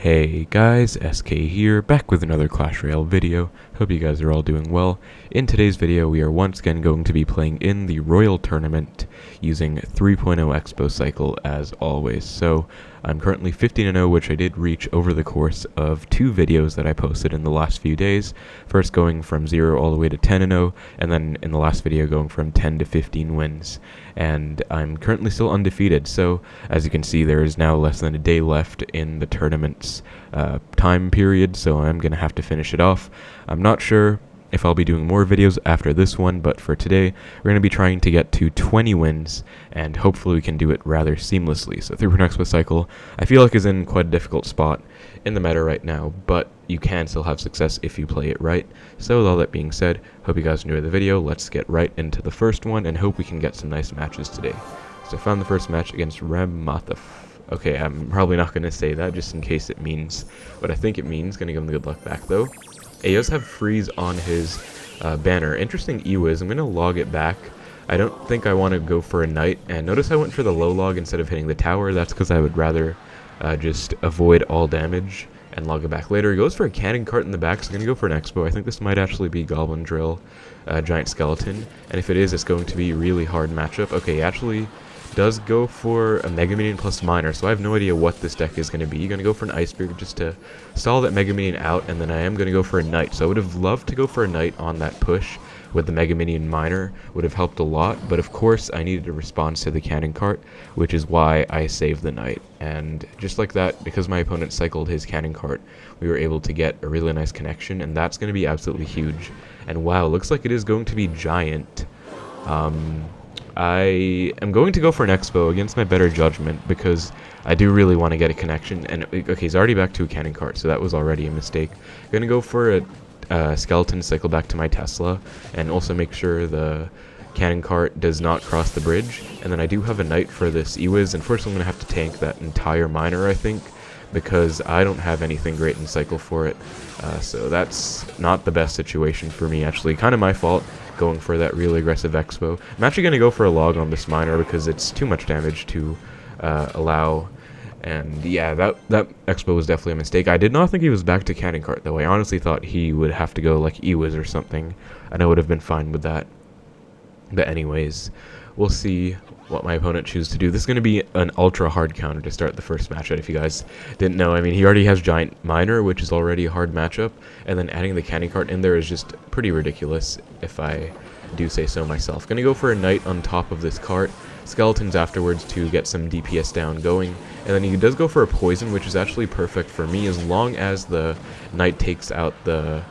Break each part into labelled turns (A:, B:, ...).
A: Hey guys, SK here, back with another Clash Royale video. Hope you guys are all doing well. In today's video, we are once again going to be playing in the Royal Tournament using 3.0 Xbow cycle as always. So, I'm currently 15-0, which I did reach over the course of 2 videos that I posted in the last few days. First going from 0 all the way to 10-0, and then in the last video going from 10 to 15 wins. And I'm currently still undefeated, so as you can see there is now less than a day left in the tournament's time period, so I'm going to have to finish it off. I'm not sure if I'll be doing more videos after this one, but for today, we're going to be trying to get to 20 wins, and hopefully we can do it rather seamlessly. So 3.0 Xbow cycle, I feel like is in quite a difficult spot in the meta right now, but you can still have success if you play it right. So with all that being said, hope you guys enjoy the video. Let's get right into the first one, and hope we can get some nice matches today. So I found the first match against Remathaf. Okay, I'm probably not going to say that just in case it means what I think it means. Going to give him the good luck back though. He does have freeze on his banner. Interesting E-Wiz. I'm going to log it back. I don't think I want to go for a knight. And notice I went for the low log instead of hitting the tower. That's because I would rather just avoid all damage and log it back later. He goes for a cannon cart in the back, so I'm going to go for an Expo. I think this might actually be Goblin Drill, Giant Skeleton. And if it is, it's going to be a really hard matchup. Okay, he actually does go for a Mega Minion plus Miner, so I have no idea what this deck is going to be. You're going to go for an Iceberg just to stall that Mega Minion out, and then I am going to go for a Knight. So I would have loved to go for a Knight on that push with the Mega Minion Miner. Would have helped a lot, but of course I needed a response to the Cannon Cart, which is why I saved the Knight. And just like that, because my opponent cycled his Cannon Cart, we were able to get a really nice connection, and that's going to be absolutely huge. And wow, looks like it is going to be Giant. I am going to go for an Expo against my better judgment because I do really want to get a connection. And okay, he's already back to a cannon cart, so that was already a mistake. I'm going to go for a skeleton, cycle back to my Tesla, and also make sure the cannon cart does not cross the bridge. And then I do have a knight for this E-Wiz. Unfortunately, I'm going to have to tank that entire miner, I think, because I don't have anything great in cycle for it. So that's not the best situation for me, actually. Kind of my fault going for that really aggressive Expo. I'm actually going to go for a log on this miner because it's too much damage to allow. And yeah, that Expo was definitely a mistake. I did not think he was back to cannon cart, though. I honestly thought he would have to go like E-Wiz or something, and I would have been fine with that. But anyways, we'll see what my opponent chooses to do. This is going to be an ultra hard counter to start the first matchup, if you guys didn't know. I mean, he already has Giant Miner, which is already a hard matchup, and then adding the cannon cart in there is just pretty ridiculous, if I do say so myself. Going to go for a knight on top of this cart, skeletons afterwards to get some DPS down going, and then he does go for a poison, which is actually perfect for me as long as the knight takes out the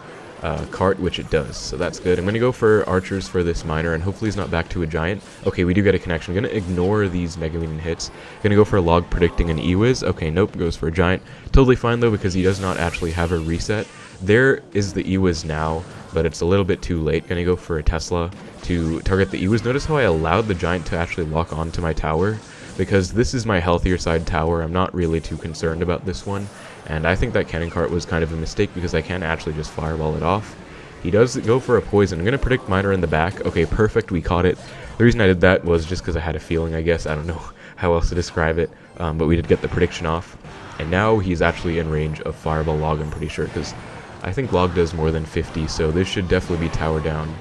A: cart, which it does, so that's good. I'm going to go for archers for this miner, and hopefully he's not back to a giant. Okay, we do get a connection. I'm going to ignore these Mega Minion hits. Going to go for a log predicting an E-Wiz. Okay, nope, goes for a giant. Totally fine, though, because he does not actually have a reset. There is the E-Wiz now, but it's a little bit too late. Going to go for a Tesla to target the E-Wiz. Notice how I allowed the giant to actually lock onto my tower, because this is my healthier side tower. I'm not really too concerned about this one. And I think that cannon cart was kind of a mistake because I can actually just fireball it off. He does go for a poison. I'm going to predict miner in the back. Okay, perfect. We caught it. The reason I did that was just because I had a feeling, I guess. I don't know how else to describe it. But we did get the prediction off. And now he's actually in range of fireball log, I'm pretty sure, because I think log does more than 50. So this should definitely be tower down.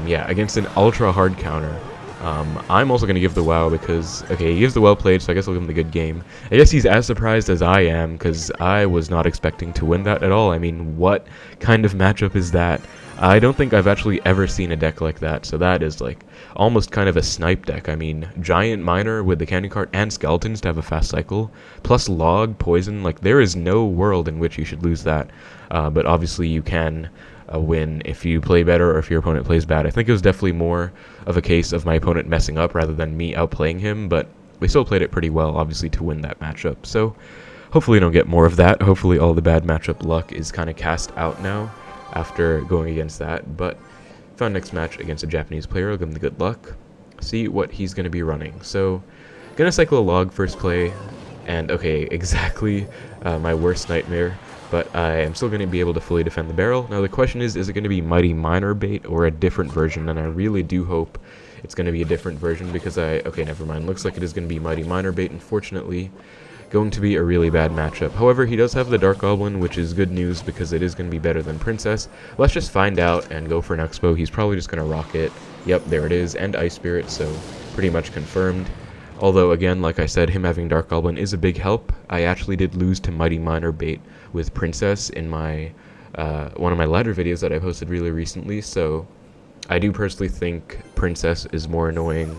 A: Yeah, against an ultra hard counter. I'm also going to give the wow because, okay, he gives the well played, so I guess I'll give him the good game. I guess he's as surprised as I am because I was not expecting to win that at all. I mean, what kind of matchup is that? I don't think I've actually ever seen a deck like that, so that is like almost kind of a snipe deck. I mean, Giant Miner with the cannon cart and skeletons to have a fast cycle, plus log, poison, like there is no world in which you should lose that. But obviously you can win if you play better or if your opponent plays bad. I think it was definitely more of a case of my opponent messing up rather than me outplaying him, but we still played it pretty well, obviously, to win that matchup. So hopefully we don't get more of that. Hopefully all the bad matchup luck is kind of cast out now after going against that. But found next match against a Japanese player. I'll give him the good luck. See what he's going to be running. So gonna cycle a log first play, and okay, exactly my worst nightmare. But I am still going to be able to fully defend the barrel. Now the question is it going to be Mighty Miner bait or a different version? And I really do hope it's going to be a different version because okay, never mind. Looks like it is going to be Mighty Miner bait, unfortunately. going to be a really bad matchup. However, he does have the Dark Goblin, which is good news because it is going to be better than Princess. Let's just find out and go for an Expo. He's probably just going to rock it. Yep, there it is, and Ice Spirit, so pretty much confirmed. Although, again, like I said, him having Dark Goblin is a big help. I actually did lose to Mighty Miner bait with Princess in my one of my ladder videos that I posted really recently, so I do personally think Princess is more annoying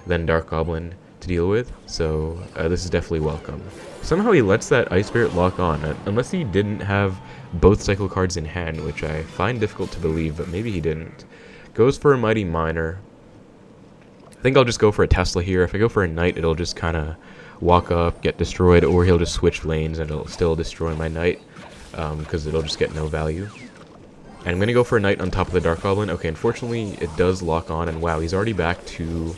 A: than Dark Goblin to deal with, so this is definitely welcome. Somehow he lets that Ice Spirit lock on, unless he didn't have both cycle cards in hand, which I find difficult to believe, but maybe he didn't. Goes for a Mighty Miner. I think I'll just go for a Tesla here. If I go for a Knight, it'll just kind of walk up, get destroyed, or he'll just switch lanes and it'll still destroy my Knight, because it'll just get no value. And I'm going to go for a Knight on top of the Dark Goblin. Okay, unfortunately, it does lock on, and wow, he's already back to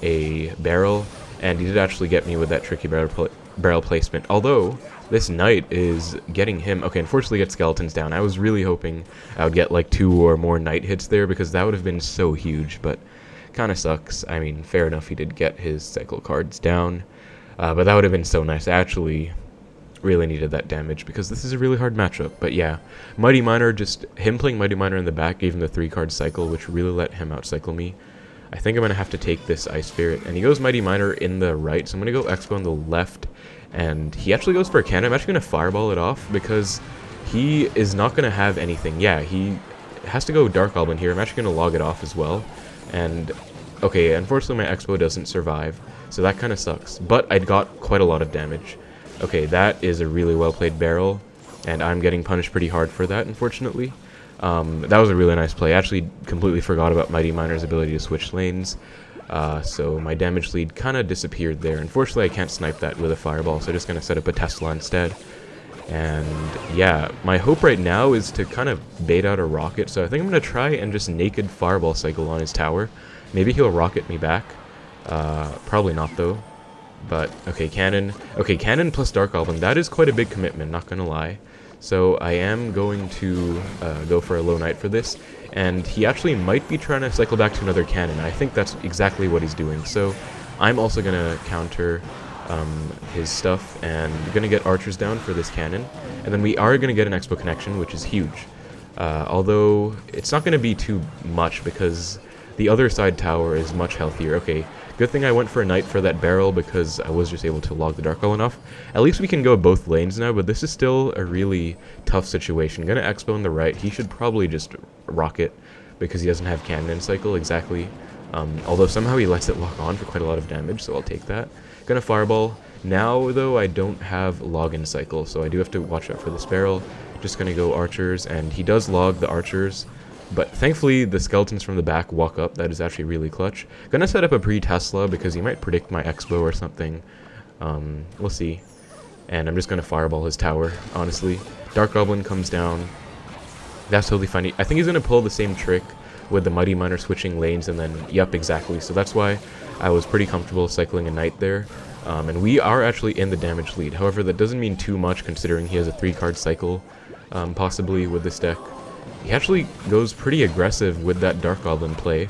A: a barrel, and he did actually get me with that tricky barrel placement. Although, this Knight is getting him... Okay, unfortunately, get Skeletons down. I was really hoping I would get like 2 or more Knight hits there, because that would have been so huge, but kind of sucks. I mean, fair enough, he did get his cycle cards down, but that would have been so nice. I actually really needed that damage because this is a really hard matchup. But yeah, Mighty Miner, just him playing Mighty Miner in the back gave him the 3-card cycle, which really let him outcycle me. I think I'm going to have to take this Ice Spirit, and he goes Mighty Miner in the right, so I'm going to go Expo on the left, and he actually goes for a cannon. I'm actually going to fireball it off because he is not going to have anything. Yeah, he has to go Dark Goblin here. I'm actually going to log it off as well. And, okay, unfortunately my Expo doesn't survive, so that kind of sucks. But I got quite a lot of damage. Okay, that is a really well-played barrel, and I'm getting punished pretty hard for that, unfortunately. That was a really nice play. I actually completely forgot about Mighty Miner's ability to switch lanes, so my damage lead kind of disappeared there. Unfortunately, I can't snipe that with a fireball, so I'm just going to set up a Tesla instead. And yeah, my hope right now is to kind of bait out a rocket, so I think I'm going to try and just naked fireball cycle on his tower. Maybe he'll rocket me back. Probably not though. But, okay, cannon. Okay, cannon plus Dark Goblin, that is quite a big commitment, not gonna lie. So I am going to go for a low Knight for this, and he actually might be trying to cycle back to another cannon. I think that's exactly what he's doing. So I'm also gonna counter his stuff, and gonna get archers down for this cannon. And then we are gonna get an Expo connection, which is huge. Although, it's not gonna be too much, because the other side tower is much healthier. Okay, good thing I went for a Knight for that barrel, because I was just able to log the Dark Goblin off. At least we can go both lanes now, but this is still a really tough situation. Gonna Expo on the right. He should probably just rocket, because he doesn't have cannon cycle exactly. Although somehow he lets it lock on for quite a lot of damage, so I'll take that. Gonna fireball. Now, though, I don't have login cycle, so I do have to watch out for this barrel. Just gonna go archers, and he does log the archers. But thankfully, the skeletons from the back walk up. That is actually really clutch. Gonna set up a pre-Tesla because he might predict my Expo or something. We'll see. And I'm just gonna fireball his tower, honestly. Dark Goblin comes down. That's totally funny. I think he's gonna pull the same trick with the Mighty Miner switching lanes, and then, yep, exactly. So that's why I was pretty comfortable cycling a Knight there. And we are actually in the damage lead. However, that doesn't mean too much considering he has a 3-card cycle, possibly, with this deck. He actually goes pretty aggressive with that Dark Goblin play.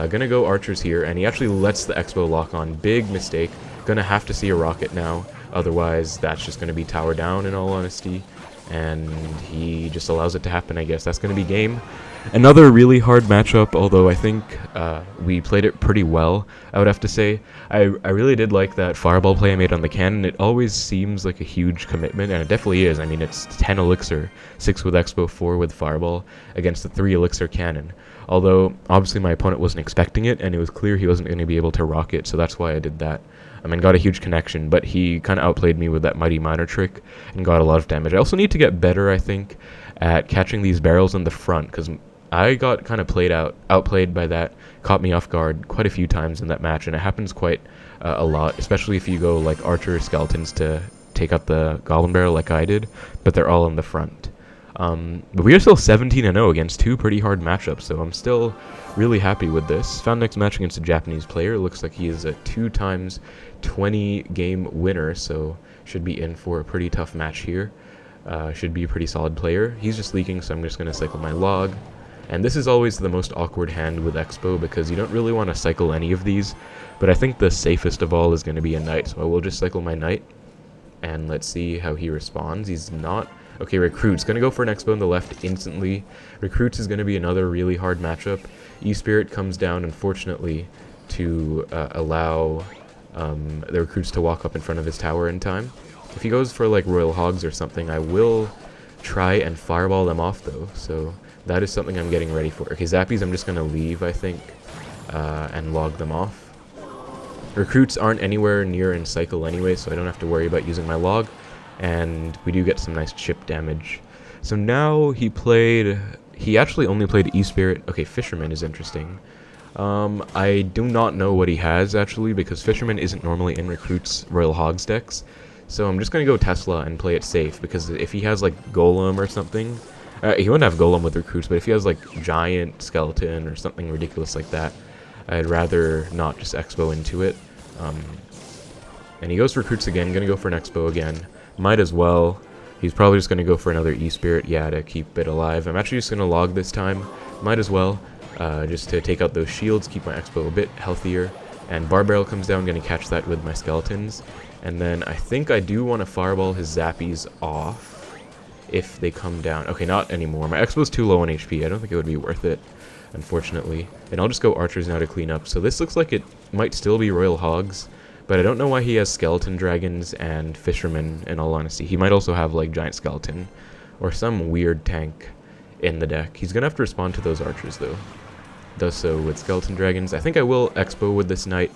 A: Gonna go archers here, and he actually lets the Expo lock on. Big mistake. Gonna have to see a rocket now, otherwise that's just gonna be tower down in all honesty. And he just allows it to happen, I guess. That's gonna be game. Another really hard matchup, although I think we played it pretty well, I would have to say. I really did like that fireball play I made on the cannon. It always seems like a huge commitment, and it definitely is. I mean, it's 10 elixir, 6 with Expo, 4 with fireball, against the 3 elixir cannon. Although, obviously my opponent wasn't expecting it, and it was clear he wasn't going to be able to rock it, so that's why I did that. I mean, got a huge connection, but he kind of outplayed me with that Mighty Miner trick, and got a lot of damage. I also need to get better, I think, at catching these barrels in the front, because I got kind of outplayed by that, caught me off guard quite a few times in that match, and it happens quite a lot, especially if you go like archer skeletons to take out the goblin barrel like I did, but they're all in the front. But we are still 17-0 against 2 pretty hard matchups, so I'm still really happy with this. Found next match against a Japanese player. It looks like he is a 2x 20 game winner, so should be in for a pretty tough match here. Should be a pretty solid player. He's just leaking, so I'm just going to cycle my log. And this is always the most awkward hand with Expo, because you don't really want to cycle any of these, but I think the safest of all is going to be a Knight, so I will just cycle my Knight. and let's see how he responds. He's not... Okay, Recruit's going to go for an Xbow on the left instantly. Recruit's is going to be another really hard matchup. E-Spirit comes down, unfortunately, to allow the Recruits to walk up in front of his tower in time. If he goes for, like, Royal Hogs or something, I will try and fireball them off, though. So that is something I'm getting ready for. Okay, Zappies, I'm just going to leave, I think, and log them off. Recruits aren't anywhere near in cycle anyway, so I don't have to worry about using my log. And we do get some nice chip damage. So now he actually only played E-Spirit. Okay, Fisherman is interesting. I do not know what he has, actually, because Fisherman isn't normally in Recruit's Royal Hogs decks. So I'm just going to go Tesla and play it safe, because if he has, like, Golem or something... he wouldn't have Golem with Recruits, but if he has, like, Giant Skeleton or something ridiculous like that, I'd rather not just Xbow into it. And he goes for Recruits again, going to go for an Xbow again. Might as well. He's probably just going to go for another E-Spirit, yeah, to keep it alive. I'm actually just going to log this time. Might as well, just to take out those shields, keep my Xbow a bit healthier. And Barbarrel comes down, going to catch that with my Skeletons. And then I think I do want to fireball his Zappies off if they come down. Okay, not anymore. My Xbow's too low on HP. I don't think it would be worth it, unfortunately. And I'll just go Archers now to clean up. So this looks like it might still be Royal Hogs, but I don't know why he has Skeleton Dragons and Fishermen, in all honesty. He might also have, like, Giant Skeleton or some weird tank in the deck. He's going to have to respond to those Archers, though. Does so with Skeleton Dragons. I think I will Xbow with this Knight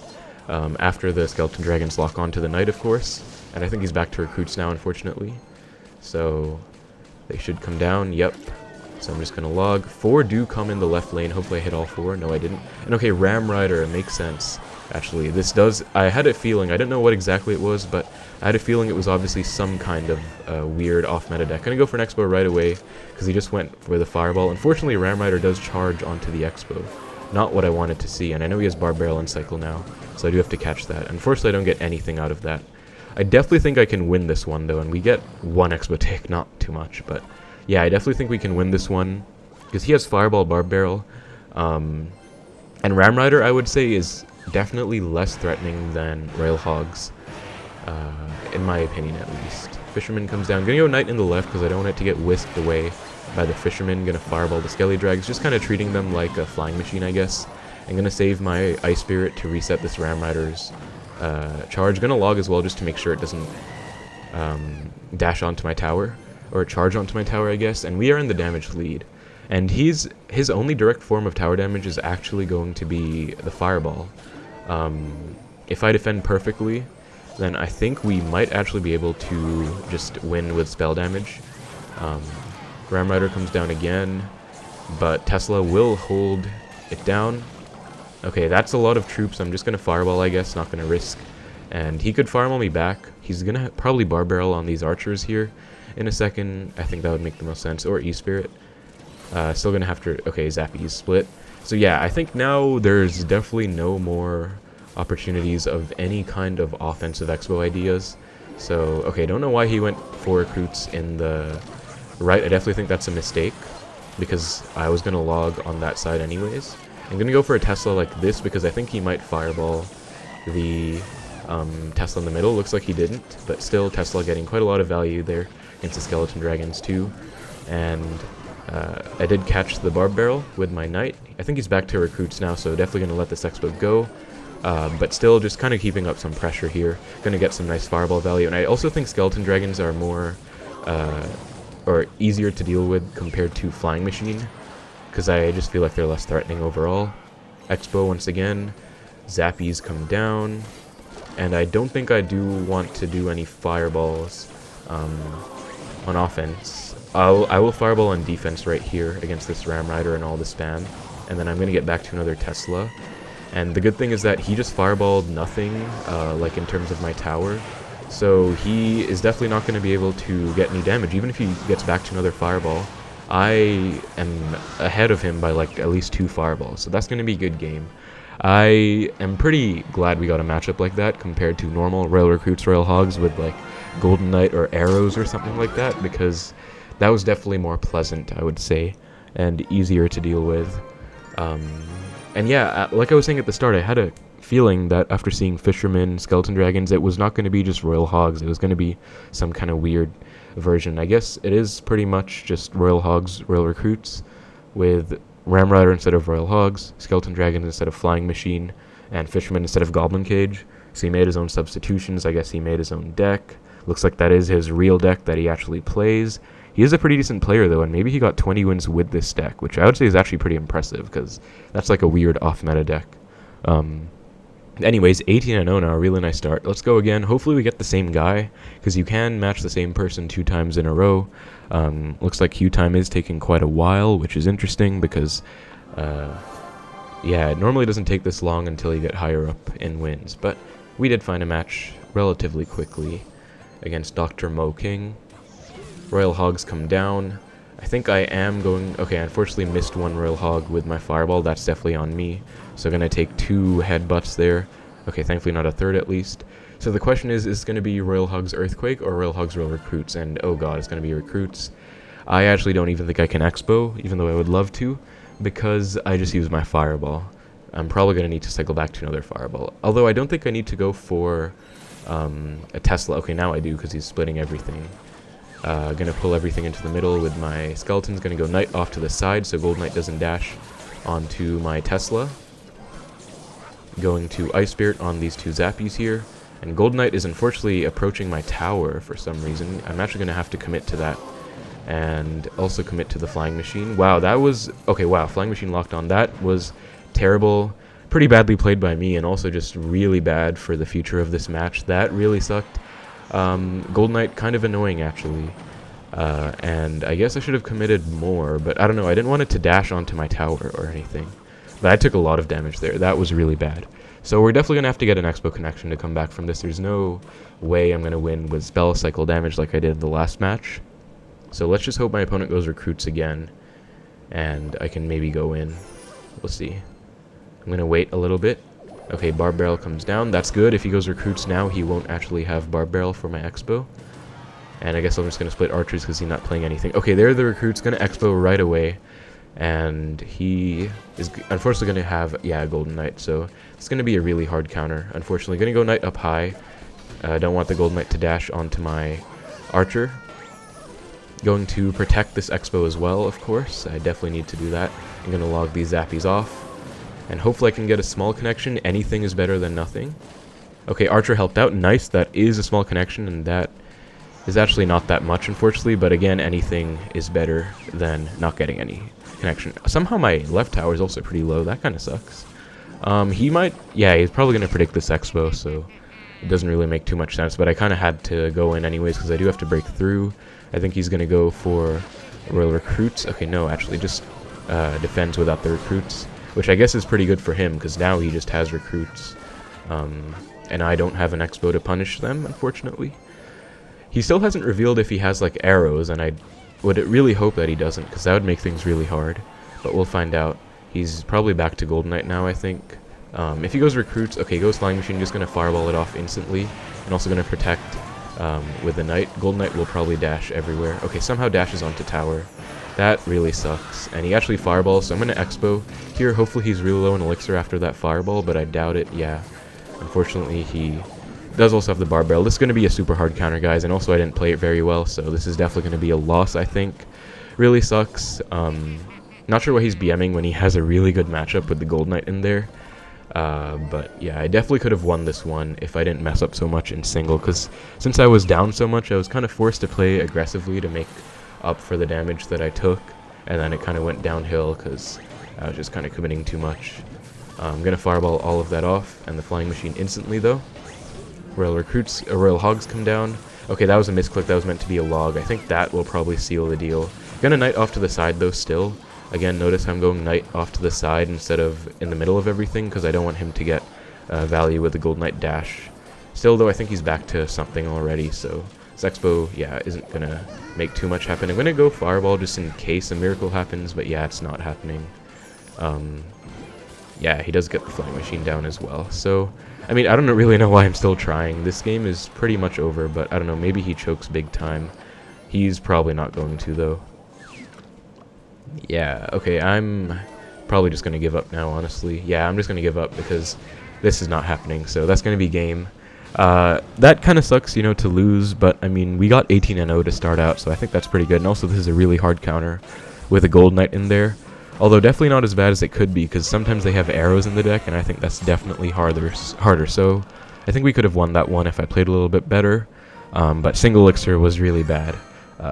A: after the Skeleton Dragons lock onto the Knight, of course. And I think he's back to Recruits now, unfortunately. So they should come down. Yep. So I'm just going to log. 4 do come in the left lane. Hopefully I hit all 4. No, I didn't. And okay, Ram Rider. It makes sense. Actually, this does... I had a feeling. I didn't know what exactly it was, but I had a feeling it was obviously some kind of weird off-meta deck. Gonna go for an Xbow right away, because he just went for the Fireball. Unfortunately, Ram Rider does charge onto the Xbow. Not what I wanted to see, and I know he has Barbarrel and Cycle now, so I do have to catch that. Unfortunately, I don't get anything out of that. I definitely think I can win this one, though, and we get 1 Xbow tick, not too much, but yeah, I definitely think we can win this one, because he has Fireball, Barbarrel, and Ram Rider, I would say, is definitely less threatening than Royal Hogs, in my opinion at least. Fisherman comes down. Gonna go Knight in the left because I don't want it to get whisked away by the Fisherman. Gonna fireball the Skelly Drags, just kind of treating them like a flying machine, I guess. I'm gonna save my Ice Spirit to reset this Ram Rider's charge. Gonna log as well just to make sure it doesn't dash onto my tower, or charge onto my tower, I guess. And we are in the damage lead. And his only direct form of tower damage is actually going to be the Fireball. If I defend perfectly, then I think we might actually be able to just win with spell damage. Ram Rider comes down again, but Tesla will hold it down. Okay, that's a lot of troops. I'm just going to Fireball, I guess, not going to risk. And he could Fireball me back. He's going to probably Barbarrel on these Archers here in a second. I think that would make the most sense. Or E-Spirit. Still going to have to... Okay, Zappies split. So yeah, I think now there's definitely no more opportunities of any kind of offensive Xbow ideas. So, okay, don't know why he went for Recruits in the right. I definitely think that's a mistake, because I was going to log on that side anyways. I'm going to go for a Tesla like this, because I think he might Fireball the Tesla in the middle. Looks like he didn't, but still Tesla getting quite a lot of value there against the Skeleton Dragons too. And I did catch the Barbarrel with my Knight. I think he's back to Recruits now, so definitely going to let this Xbow go. But still just kind of keeping up some pressure here. Going to get some nice Fireball value. And I also think Skeleton Dragons are more, or easier to deal with compared to Flying Machine, because I just feel like they're less threatening overall. Xbow once again. Zappies come down. And I don't think I do want to do any Fireballs on offense. I will Fireball on defense right here against this Ram Rider and all the spam. And then I'm going to get back to another Tesla. And the good thing is that he just Fireballed nothing, like in terms of my tower. So he is definitely not going to be able to get any damage. Even if he gets back to another Fireball, I am ahead of him by like at least 2 Fireballs. So that's going to be a good game. I am pretty glad we got a matchup like that compared to normal Royal Recruits, Royal Hogs with like Golden Knight or Arrows or something like that, because that was definitely more pleasant, I would say, and easier to deal with. And yeah, like I was saying at the start, I had a feeling that after seeing Fishermen, Skeleton Dragons, it was not going to be just Royal Hogs. It was going to be some kind of weird version. I guess it is pretty much just Royal Hogs, Royal Recruits, with Ram Rider instead of Royal Hogs, Skeleton Dragons instead of Flying Machine, and Fisherman instead of Goblin Cage. So he made his own substitutions. I guess he made his own deck. Looks like that is his real deck that he actually plays. He is a pretty decent player, though, and maybe he got 20 wins with this deck, which I would say is actually pretty impressive, because that's like a weird off-meta deck. Anyways, 18-0 now, a really nice start. Let's go again. Hopefully we get the same guy, because you can match the same person 2 times in a row. Looks like queue time is taking quite a while, which is interesting, because, yeah, it normally doesn't take this long until you get higher up in wins. But we did find a match relatively quickly against Dr. Mo King. Royal Hogs come down. I think I am going... Okay, I unfortunately missed one Royal Hog with my Fireball. That's definitely on me. So I'm going to take 2 headbutts there. Okay, thankfully not a third at least. So the question is it going to be Royal Hogs Earthquake or Royal Hogs Royal Recruits? And oh god, it's going to be Recruits. I actually don't even think I can Expo, even though I would love to, because I just used my Fireball. I'm probably going to need to cycle back to another Fireball. Although I don't think I need to go for a Tesla. Okay, now I do, because he's splitting everything. Gonna pull everything into the middle with my Skeletons. Gonna go Knight off to the side so Gold Knight doesn't dash onto my Tesla. Going to Ice Spirit on these 2 Zappies here. And Gold Knight is unfortunately approaching my tower for some reason. I'm actually gonna have to commit to that. And also commit to the Flying Machine. Wow, that was... Okay, wow, Flying Machine locked on. That was terrible. Pretty badly played by me, and also just really bad for the future of this match. That really sucked. Gold Knight, kind of annoying, actually. And I guess I should have committed more, but I don't know. I didn't want it to dash onto my tower or anything. But I took a lot of damage there. That was really bad. So we're definitely going to have to get an Expo connection to come back from this. There's no way I'm going to win with spell cycle damage like I did the last match. So let's just hope my opponent goes Recruits again, and I can maybe go in. We'll see. I'm going to wait a little bit. Okay, Barb Barrel comes down. That's good. If he goes Recruits now, he won't actually have Barb Barrel for my Expo. And I guess I'm just going to split Archers because he's not playing anything. Okay, there the Recruit's going to Expo right away. And he is unfortunately going to have, yeah, a Golden Knight. So it's going to be a really hard counter. Unfortunately, going to go Knight up high. I don't want the Golden Knight to dash onto my Archer. Going to protect this Expo as well, of course. I definitely need to do that. I'm going to log these Zappies off. And hopefully I can get a small connection. Anything is better than nothing. Okay, Archer helped out. Nice, that is a small connection, and that is actually not that much, unfortunately. But again, anything is better than not getting any connection. Somehow my left tower is also pretty low. That kind of sucks. He might... Yeah, he's probably going to predict this Expo, so it doesn't really make too much sense. But I kind of had to go in anyways, because I do have to break through. I think he's going to go for Royal Recruits. Okay, no, actually, just defends without the Recruits, which I guess is pretty good for him, because now he just has Recruits. And I don't have an Expo to punish them, unfortunately. He still hasn't revealed if he has, like, arrows, and I would really hope that he doesn't, because that would make things really hard. But we'll find out. He's probably back to Golden Knight now, I think. If he goes Recruits, okay, goes Flying Machine, just going to Fireball it off instantly, and also going to protect with the Knight. Golden Knight will probably dash everywhere. Okay, somehow dashes onto tower. That really sucks. And he actually Fireballs, so I'm going to Expo here. Hopefully he's really low in Elixir after that Fireball, but I doubt it. Yeah, unfortunately he does also have the Barb Barrel. This is going to be a super hard counter, guys, and also I didn't play it very well, so this is definitely going to be a loss, I think. Really sucks. Not sure why he's BMing when he has a really good matchup with the Gold Knight in there. But yeah, I definitely could have won this one if I didn't mess up so much in single, because since I was down so much, I was kind of forced to play aggressively to make up for the damage that I took, and then it kind of went downhill because I was just kind of committing too much. I'm going to Fireball all of that off, and the Flying Machine instantly, though. Royal Recruits, Royal Hogs come down. Okay, that was a misclick. That was meant to be a log. I think that will probably seal the deal. Gonna Knight off to the side, though, still. Again, notice I'm going Knight off to the side instead of in the middle of everything, because I don't want him to get value with the Gold Knight dash. Still, though, I think he's back to something already, so this Expo, yeah, isn't going to make too much happen. I'm going to go Fireball just in case a miracle happens, but yeah, it's not happening. Yeah, he does get the Flying Machine down as well, so... I mean, I don't really know why I'm still trying. This game is pretty much over, but I don't know, maybe he chokes big time. He's probably not going to, though. Yeah, okay, I'm probably just going to give up now, honestly. Yeah, I'm just going to give up because This is not happening, so that's going to be game. That kind of sucks, you know, to lose, but I mean, we got 18-0 to start out, so I think that's pretty good. And also, this is a really hard counter with a Gold Knight in there. Although definitely not as bad as it could be, because sometimes they have arrows in the deck, and I think that's definitely harder. So I think we could have won that one if I played a little bit better, but single elixir was really bad.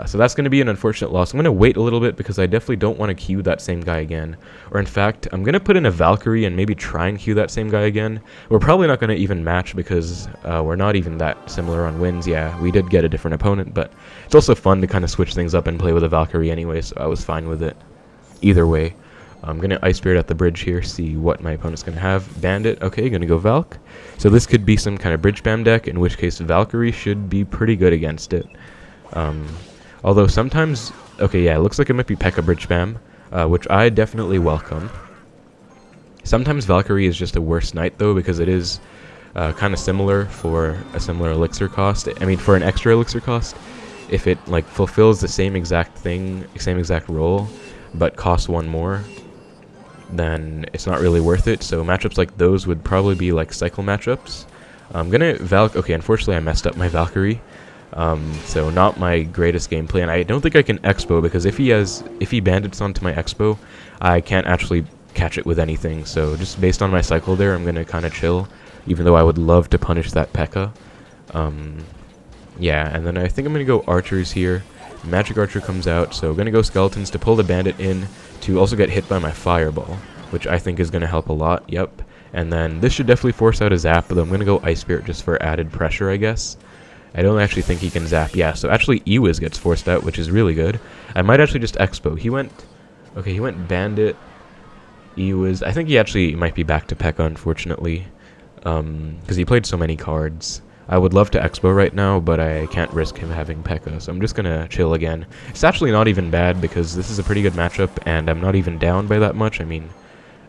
A: So that's going to be an unfortunate loss. I'm going to wait a little bit because I definitely don't want to queue that same guy again. Or in fact, I'm going to put in a Valkyrie and maybe try and queue that same guy again. We're probably not going to even match because we're not even that similar on wins. Yeah, we did get a different opponent, but it's also fun to kind of switch things up and play with a Valkyrie anyway, so I was fine with it. Either way, I'm going to Ice Spirit at the bridge here, see what my opponent's going to have. Bandit, okay, going to go Valk. So this could be some kind of bridge spam deck, in which case Valkyrie should be pretty good against it. Although sometimes, okay, yeah, it looks like it might be P.E.K.K.A bridge spam, which I definitely welcome. Sometimes Valkyrie is just a worse knight, though, because it is kind of similar for a similar elixir cost. I mean, for an extra elixir cost, if it, like, fulfills the same exact thing, same exact role, but costs one more, then it's not really worth it. So matchups like those would probably be, like, cycle matchups. I'm gonna okay, unfortunately I messed up my Valkyrie. So not my greatest gameplay, and I don't think I can Xbow, because if he bandits onto my Xbow, I can't actually catch it with anything. So just based on my cycle there, I'm gonna kind of chill, even though I would love to punish that P.E.K.K.A. Yeah, and then I think I'm gonna go archers here. Magic Archer comes out, so I'm gonna go skeletons to pull the bandit in to also get hit by my fireball, which I think is gonna help a lot. Yep. And then this should definitely force out a zap, though I'm gonna go Ice Spirit just for added pressure, I guess. I don't actually think he can zap. Yeah, so actually Ewiz gets forced out, which is really good. I might actually just Expo. He went Bandit, Ewiz. I think he actually might be back to P.E.K.K.A, unfortunately, because he played so many cards. I would love to Expo right now, but I can't risk him having P.E.K.K.A, so I'm just going to chill again. It's actually not even bad, because this is a pretty good matchup, and I'm not even down by that much. I mean,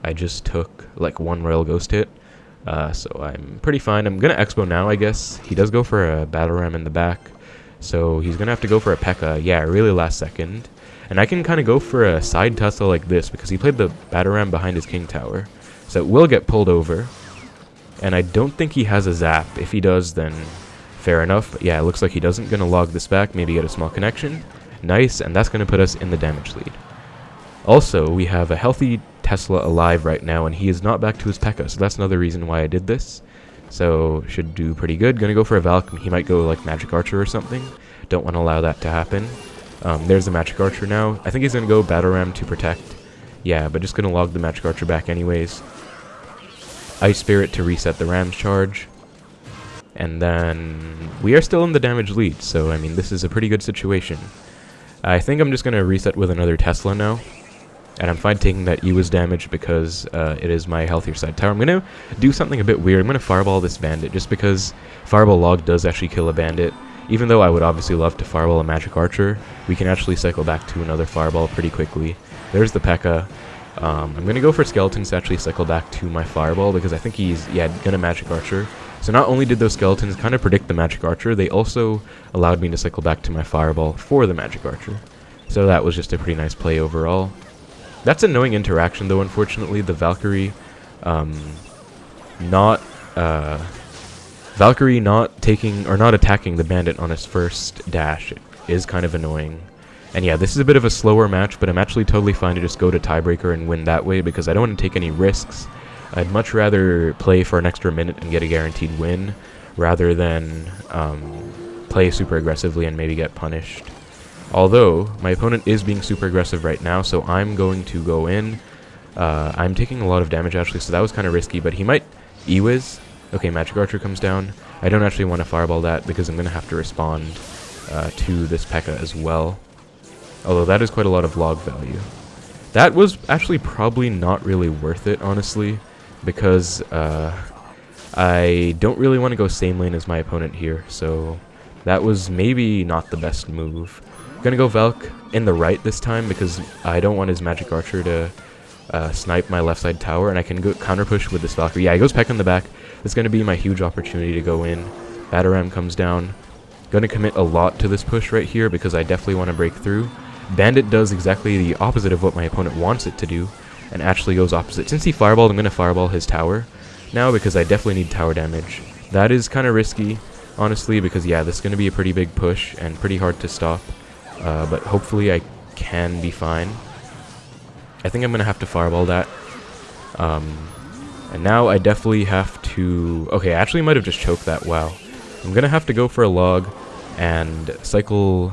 A: I just took, like, one Royal Ghost hit. So I'm pretty fine. I'm going to Expo now, I guess. He does go for a Battle Ram in the back, so he's going to have to go for a P.E.K.K.A. Yeah, really last second. And I can kind of go for a side tussle like this, because he played the Battle Ram behind his King Tower. So it will get pulled over. And I don't think he has a zap. If he does, then fair enough. But yeah, it looks like he doesn't. Going to log this back, maybe get a small connection. Nice, and that's going to put us in the damage lead. Also, we have a healthy Tesla alive right now, and he is not back to his P.E.K.K.A, so that's another reason why I did this. So, should do pretty good. Gonna go for a Valk. He might go, like, Magic Archer or something. Don't want to allow that to happen. There's the Magic Archer now. I think he's gonna go Battle Ram to protect. Yeah, but just gonna log the Magic Archer back anyways. Ice Spirit to reset the Ram's charge. And then we are still in the damage lead, so, I mean, this is a pretty good situation. I think I'm just gonna reset with another Tesla now. And I'm fine taking that Ewiz damage because it is my healthier side tower. I'm going to do something a bit weird. I'm going to Fireball this bandit just because Fireball log does actually kill a bandit. Even though I would obviously love to Fireball a Magic Archer, we can actually cycle back to another Fireball pretty quickly. There's the P.E.K.K.A. I'm going to go for Skeletons to actually cycle back to my Fireball because I think he's, yeah, going to Magic Archer. So not only did those Skeletons kind of predict the Magic Archer, they also allowed me to cycle back to my Fireball for the Magic Archer. So that was just a pretty nice play overall. That's annoying interaction, though, unfortunately. The Valkyrie not taking or not attacking the bandit on his first dash is kind of annoying. And yeah, this is a bit of a slower match, but I'm actually totally fine to just go to tiebreaker and win that way because I don't want to take any risks. I'd much rather play for an extra minute and get a guaranteed win rather than play super aggressively and maybe get punished. Although, my opponent is being super aggressive right now, so I'm going to go in. I'm taking a lot of damage, actually, so that was kind of risky, but he might Ewiz. Okay, Magic Archer comes down. I don't actually want to Fireball that, because I'm going to have to respond to this P.E.K.K.A as well. Although, that is quite a lot of log value. That was actually probably not really worth it, honestly, because I don't really want to go same lane as my opponent here, so that was maybe not the best move. Gonna go Valk in the right this time because I don't want his Magic Archer to snipe my left side tower, and I can go counter push with this Valkyrie. Yeah, he goes P.E.K.K.A in the back. It's gonna be my huge opportunity to go in. Battle Ram comes down. Gonna commit a lot to this push right here because I definitely want to break through. Bandit does exactly the opposite of what my opponent wants it to do, and actually goes opposite. Since he Fireballed, I'm gonna Fireball his tower now because I definitely need tower damage. That is kind of risky, honestly, because yeah, this is going to be a pretty big push and pretty hard to stop. But hopefully I can be fine. I think I'm going to have to fireball that. And now I definitely have to... Okay, I actually might have just choked that. Wow. I'm going to have to go for a log and cycle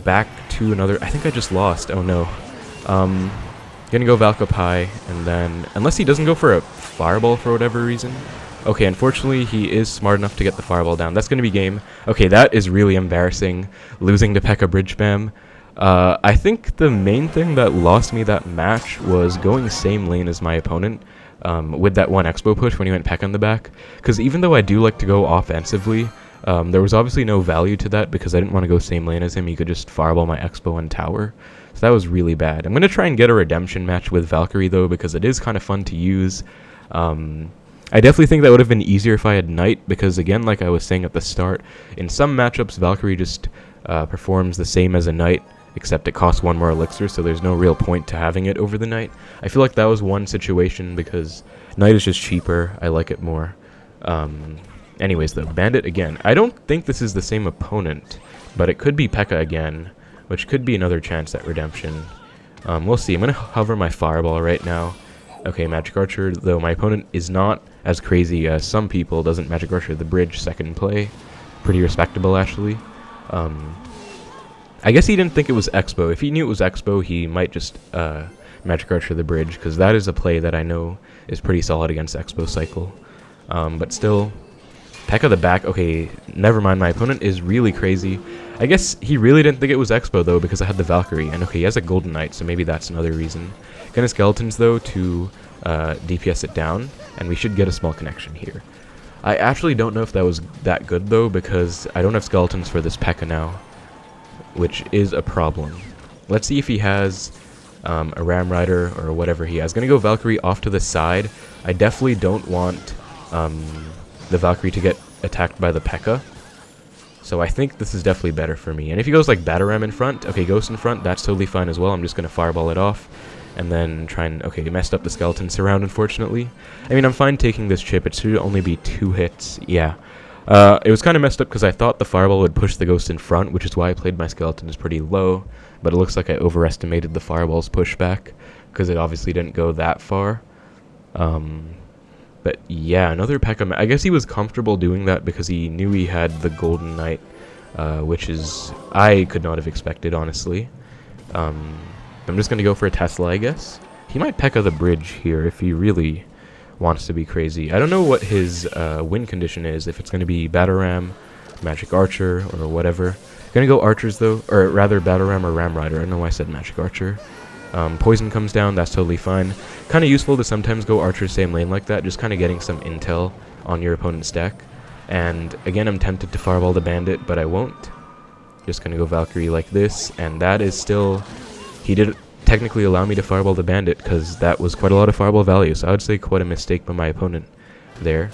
A: back to another... I think I just lost. Oh no. Gonna go Valk up high, and then... Unless he doesn't go for a fireball for whatever reason. Okay, unfortunately, he is smart enough to get the fireball down. That's gonna be game. Okay, that is really embarrassing. Losing to P.E.K.K.A. bridge spam. I think the main thing that lost me that match was going same lane as my opponent. With that one Xbow push when he went P.E.K.K.A. on the back. Because even though I do like to go offensively, there was obviously no value to that because I didn't want to go same lane as him. He could just fireball my Xbow and tower. So that was really bad. I'm going to try and get a redemption match with Valkyrie though, because it is kind of fun to use. I definitely think that would have been easier if I had Knight, because again, like I was saying at the start, in some matchups Valkyrie just performs the same as a Knight, except it costs one more elixir, so there's no real point to having it over the Knight. I feel like that was one situation because Knight is just cheaper. I like it more. Anyways though, Bandit again. I don't think this is the same opponent, but it could be P.E.K.K.A. again, which could be another chance at redemption. We'll see. I'm going to hover my fireball right now. Okay, Magic Archer, though my opponent is not as crazy as some people. Doesn't Magic Archer the bridge second play. Pretty respectable, actually. I guess he didn't think it was Xbow. If he knew it was Xbow, he might just Magic Archer the bridge, because that is a play that I know is pretty solid against Xbow cycle. But still, P.E.K.K.A. the back. Okay, never mind. My opponent is really crazy. I guess he really didn't think it was Xbow, though, because I had the Valkyrie. And okay, he has a Golden Knight, so maybe that's another reason. Gonna Skeletons, though, to DPS it down, and we should get a small connection here. I actually don't know if that was that good, though, because I don't have Skeletons for this P.E.K.K.A. now, which is a problem. Let's see if he has a Ram Rider or whatever he has. Gonna go Valkyrie off to the side. I definitely don't want the Valkyrie to get attacked by the P.E.K.K.A. So I think this is definitely better for me. And if he goes like Bataram in front, okay, Ghost in front, that's totally fine as well. I'm just going to fireball it off and then try and... Okay, messed up the skeleton surround, unfortunately. I mean, I'm fine taking this chip. It should only be 2 hits. Yeah. It was kind of messed up because I thought the fireball would push the Ghost in front, which is why I played my skeletons pretty low. But it looks like I overestimated the fireball's pushback because it obviously didn't go that far. But yeah, another P.E.K.K.A. I guess he was comfortable doing that because he knew he had the Golden Knight, which is... I could not have expected, honestly. I'm just going to go for a Tesla, I guess. He might P.E.K.K.A. the bridge here if he really wants to be crazy. I don't know what his win condition is, if it's going to be Bataram, Magic Archer, or whatever. Going to go Archers, though, or rather Bataram or Ram Rider. I don't know why I said Magic Archer. Poison comes down, that's totally fine. Kind of useful to sometimes go Archer same lane like that, just kind of getting some intel on your opponent's deck. And again, I'm tempted to fireball the Bandit, but I won't. Just gonna go Valkyrie like this, and that is still... He did technically allow me to fireball the Bandit, because that was quite a lot of fireball value, so I would say quite a mistake by my opponent there.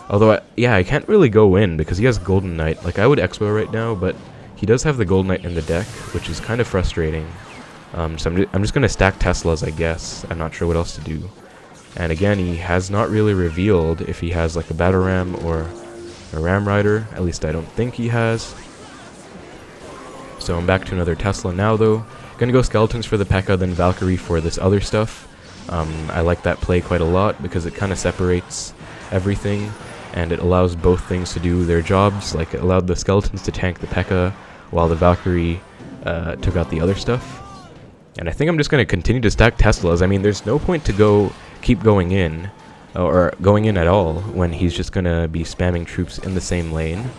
A: Although, yeah, I can't really go in, because he has Golden Knight. Like, I would Expo right now, but he does have the Golden Knight in the deck, which is kind of frustrating. So I'm just going to stack Teslas, I guess. I'm not sure what else to do. And again, he has not really revealed if he has like a Bataram or a Ram Rider. At least I don't think he has. So I'm back to another Tesla now, though. Gonna go Skeletons for the P.E.K.K.A., then Valkyrie for this other stuff. I like that play quite a lot because it kind of separates everything. And it allows both things to do their jobs. Like, it allowed the Skeletons to tank the P.E.K.K.A. while the Valkyrie took out the other stuff. And I think I'm just going to continue to stack Teslas. I mean, there's no point to keep going in, or going in at all, when he's just going to be spamming troops in the same lane.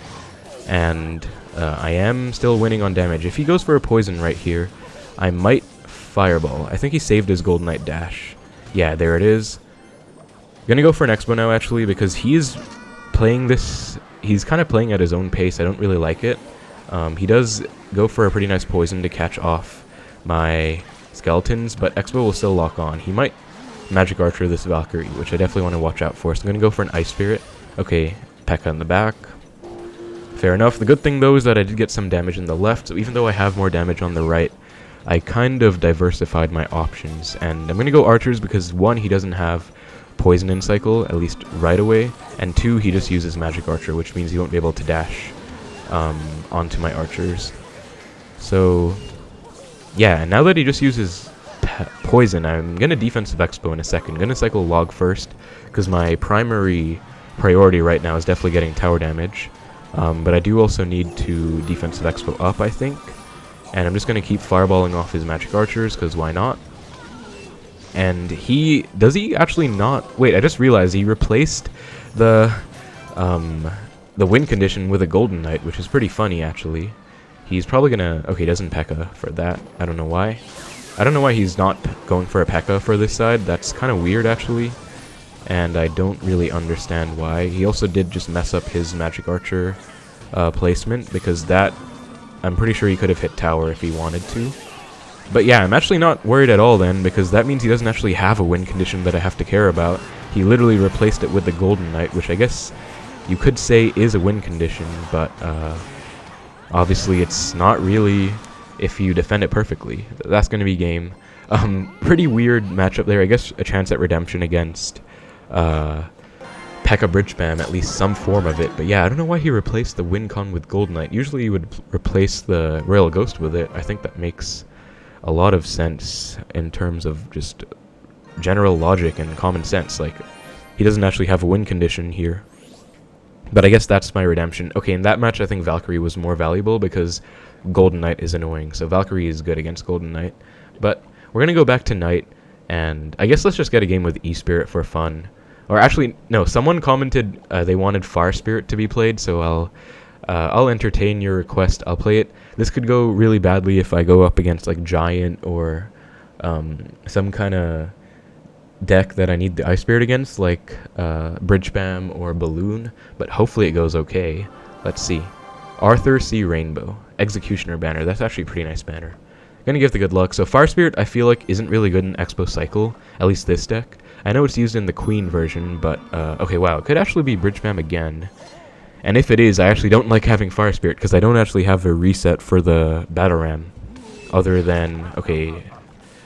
A: And I am still winning on damage. If he goes for a poison right here, I might fireball. I think he saved his Golden Knight dash. Yeah, there it is. I'm going to go for an Expo now, actually, because he's playing this... He's kind of playing at his own pace. I don't really like it. He does go for a pretty nice poison to catch off my skeletons, but Expo will still lock on. He might Magic Archer this Valkyrie, which I definitely want to watch out for. So I'm going to go for an Ice Spirit. Okay, P.E.K.K.A. in the back. Fair enough. The good thing, though, is that I did get some damage in the left, so even though I have more damage on the right, I kind of diversified my options. And I'm going to go Archers because, one, he doesn't have Poison in cycle, at least right away. And 2, he just uses Magic Archer, which means he won't be able to dash onto my archers. So, yeah, now that he just uses Poison, I'm going to Defensive Expo in a second. I'm going to cycle Log first, because my primary priority right now is definitely getting tower damage. But I do also need to Defensive Expo up, I think. And I'm just going to keep fireballing off his Magic Archers, because why not? And does he actually not... Wait, I just realized he replaced the win condition with a Golden Knight, which is pretty funny, actually. He's probably gonna... Okay, he doesn't P.E.K.K.A for that. I don't know why. I don't know why he's not going for a P.E.K.K.A for this side. That's kind of weird, actually. And I don't really understand why. He also did just mess up his Magic Archer placement, because that... I'm pretty sure he could have hit tower if he wanted to. But yeah, I'm actually not worried at all then, because that means he doesn't actually have a win condition that I have to care about. He literally replaced it with the Golden Knight, which I guess you could say is a win condition, but obviously it's not really if you defend it perfectly. That's going to be game. Pretty weird matchup there. I guess a chance at redemption against P.E.K.K.A Bridge Spam, at least some form of it. But yeah, I don't know why he replaced the win con with Golden Knight. Usually you would replace the Royal Ghost with it. I think that makes a lot of sense in terms of just general logic and common sense. Like, he doesn't actually have a win condition here. But I guess that's my redemption. Okay, in that match I think Valkyrie was more valuable because Golden Knight is annoying. So Valkyrie is good against Golden Knight. But we're going to go back to Knight, and I guess let's just get a game with E-Spirit for fun. Or actually, no, someone commented they wanted Fire Spirit to be played, so I'll entertain your request. I'll play it. This could go really badly if I go up against like Giant or some kind of deck that I need the Ice Spirit against, like Bridge Spam or Balloon, but hopefully it goes okay. Let's see. Arthur C. Rainbow. Executioner banner. That's actually a pretty nice banner. Gonna give the good luck. So Fire Spirit I feel like isn't really good in Expo Cycle, at least this deck. I know it's used in the Queen version, but okay, wow, it could actually be Bridge Spam again. And if it is, I actually don't like having Fire Spirit, because I don't actually have a reset for the Battle Ram. Other than, okay,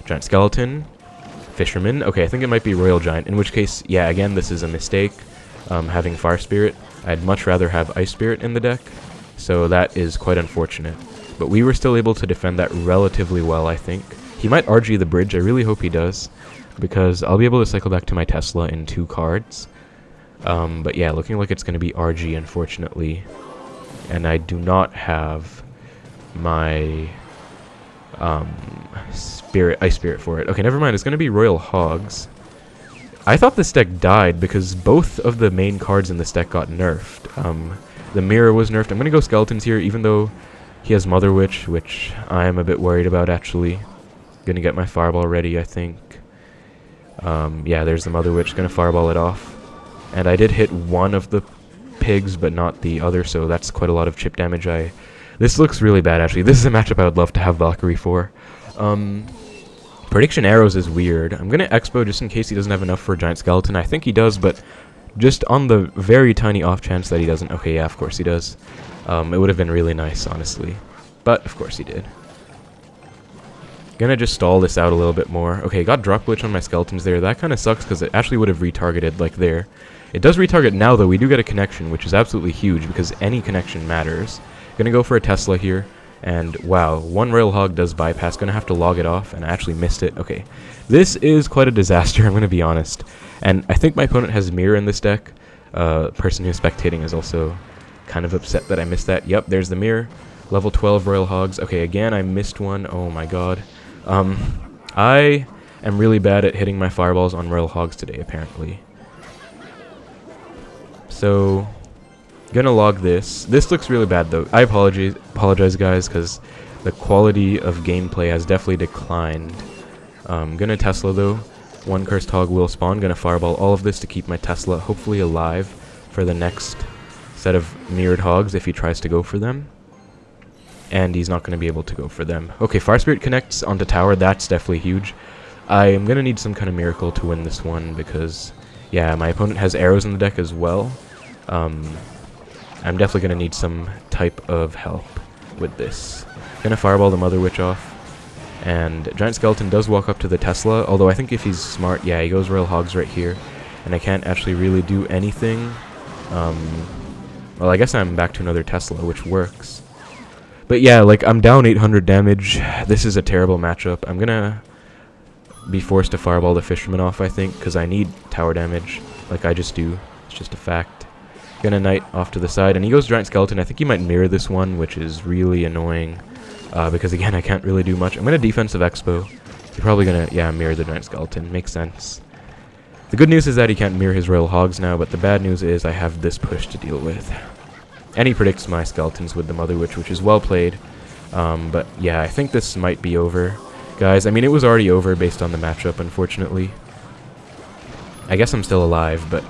A: Giant Skeleton, Fisherman. Okay, I think it might be Royal Giant, in which case, yeah, again, this is a mistake, having Fire Spirit. I'd much rather have Ice Spirit in the deck, so that is quite unfortunate. But we were still able to defend that relatively well, I think. He might RG the bridge, I really hope he does, because I'll be able to cycle back to my Tesla in 2 cards. But yeah, looking like it's going to be RG, unfortunately. And I do not have my Ice Spirit for it. Okay, never mind. It's going to be Royal Hogs. I thought this deck died because both of the main cards in this deck got nerfed. The Mirror was nerfed. I'm going to go Skeletons here, even though he has Mother Witch, which I am a bit worried about, actually. Going to get my Fireball ready, I think. Yeah, there's the Mother Witch. Going to Fireball it off. And I did hit one of the pigs, but not the other, so that's quite a lot of chip damage. This looks really bad, actually. This is a matchup I would love to have Valkyrie for. Prediction Arrows is weird. I'm going to Expo just in case he doesn't have enough for a Giant Skeleton. I think he does, but just on the very tiny off chance that he doesn't. Okay, yeah, of course he does. It would have been really nice, honestly. But, of course he did. Gonna just stall this out a little bit more. Okay, got Drop Glitch on my Skeletons there. That kind of sucks because it actually would have retargeted, like, there. It does retarget now, though. We do get a connection, which is absolutely huge because any connection matters. Gonna go for a Tesla here. And, wow, one Royal Hog does bypass. Gonna have to log it off, and I actually missed it. Okay, this is quite a disaster, I'm gonna be honest. And I think my opponent has Mirror in this deck. Person who's spectating is also kind of upset that I missed that. Yep, there's the Mirror. Level 12 Royal Hogs. Okay, again, I missed one. Oh my god. I am really bad at hitting my fireballs on Royal Hogs today, apparently. So, gonna log this. This looks really bad, though. I apologize, guys, because the quality of gameplay has definitely declined. Gonna Tesla, though. One Cursed Hog will spawn. Gonna Fireball all of this to keep my Tesla hopefully alive for the next set of Mirrored Hogs if he tries to go for them. And he's not going to be able to go for them. Okay, Fire Spirit connects onto tower. That's definitely huge. I am going to need some kind of miracle to win this one because, yeah, my opponent has arrows in the deck as well. I'm definitely going to need some type of help with this. Going to Fireball the Mother Witch off. And Giant Skeleton does walk up to the Tesla, although I think if he's smart, yeah, he goes Royal Hogs right here. and I can't actually really do anything. Well, I guess I'm back to another Tesla, which works. But yeah, like, I'm down 800 damage. This is a terrible matchup. I'm gonna be forced to fireball the Fisherman off, I think, because I need tower damage, like I just do. It's just a fact. Gonna Knight off to the side, and he goes Giant Skeleton. I think he might mirror this one, which is really annoying, because again, I can't really do much. I'm gonna Defensive Expo. He's probably gonna, yeah, mirror the Giant Skeleton. Makes sense. The good news is that he can't mirror his Royal Hogs now, but the bad news is I have this push to deal with. And he predicts my skeletons with the Mother Witch, which is well played. But yeah, I think this might be over. Guys, I mean, it was already over based on the matchup, unfortunately. I guess I'm still alive, but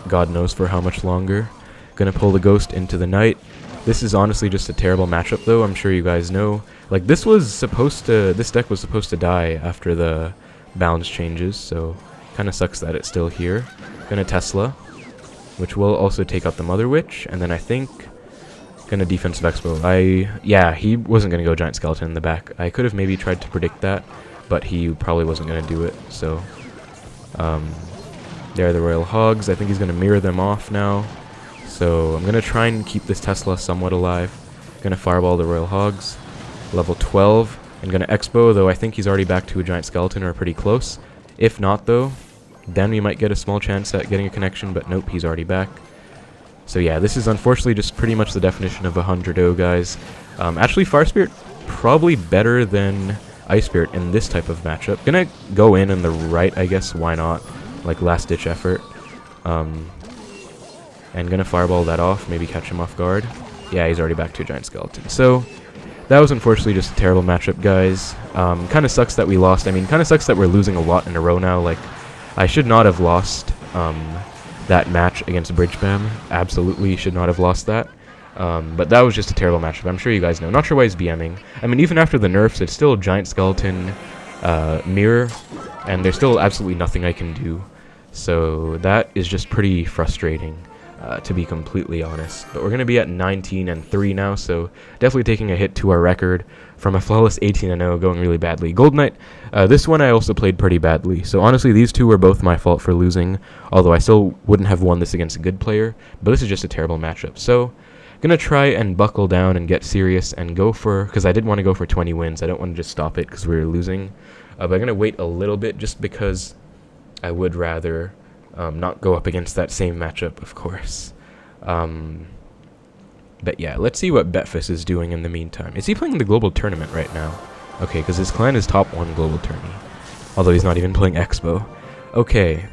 A: God knows for how much longer. Gonna pull the Ghost into the Knight. This is honestly just a terrible matchup, though. I'm sure you guys know. Like, this deck was supposed to die after the balance changes, so kind of sucks that it's still here. Gonna Tesla, which will also take out the Mother Witch, and then I think gonna Defensive Expo. Yeah, he wasn't gonna go Giant Skeleton in the back. I could have maybe tried to predict that, but he probably wasn't gonna do it, so there are the Royal Hogs. I think he's gonna mirror them off now, so I'm gonna try and keep this Tesla somewhat alive. Gonna Fireball the Royal Hogs, level 12, and gonna Expo, though I think he's already back to a Giant Skeleton or pretty close. If not, though, then we might get a small chance at getting a connection, but nope, he's already back. So yeah, this is unfortunately just pretty much the definition of 100-0, guys. Actually, Fire Spirit probably better than Ice Spirit in this type of matchup. Gonna go in on the right, I guess, why not? Like, last-ditch effort. And gonna Fireball that off, maybe catch him off guard. Yeah, he's already back to a Giant Skeleton. So that was unfortunately just a terrible matchup, guys. Kind of sucks that we lost. I mean, kind of sucks that we're losing a lot in a row now. Like, I should not have lost that match against Bridgebam. Absolutely should not have lost that. But that was just a terrible matchup. I'm sure you guys know. Not sure why he's BMing. I mean, even after the nerfs, it's still a Giant Skeleton mirror, and there's still absolutely nothing I can do. So that is just pretty frustrating, to be completely honest. But we're going to be at 19-3 now, so definitely taking a hit to our record from a flawless 18-0 going really badly. Gold Knight, this one I also played pretty badly. So honestly, these two were both my fault for losing, although I still wouldn't have won this against a good player. But this is just a terrible matchup. So gonna try and buckle down and get serious and go for, because I did want to go for 20 wins. I don't want to just stop it because we were losing. But I'm gonna wait a little bit just because I would rather not go up against that same matchup, of course. But yeah, let's see what Betfus is doing in the meantime. Is he playing the global tournament right now? Okay, because his clan is top 1 global tourney. Although he's not even playing Expo. Okay.